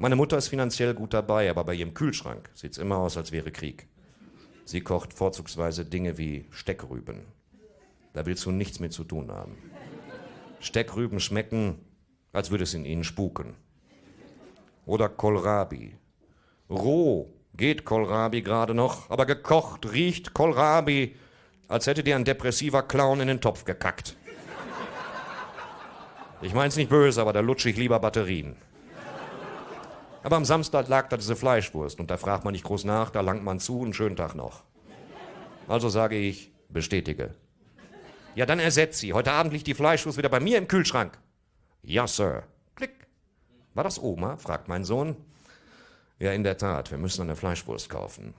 Meine Mutter ist finanziell gut dabei, aber bei ihrem Kühlschrank sieht's immer aus, als wäre Krieg. Sie kocht vorzugsweise Dinge wie Steckrüben. Da willst du nichts mit zu tun haben. Steckrüben schmecken, als würde es in ihnen spuken. Oder Kohlrabi. Roh geht Kohlrabi gerade noch, aber gekocht riecht Kohlrabi, als hätte dir ein depressiver Clown in den Topf gekackt. Ich mein's nicht böse, aber da lutsche ich lieber Batterien. Aber am Samstag lag da diese Fleischwurst und da fragt man nicht groß nach, da langt man zu, einen schönen Tag noch. Also sage ich, bestätige. Ja, dann ersetzt sie. Heute Abend liegt die Fleischwurst wieder bei mir im Kühlschrank. Ja, Sir. Klick. War das Oma? Fragt mein Sohn. Ja, in der Tat, wir müssen eine Fleischwurst kaufen.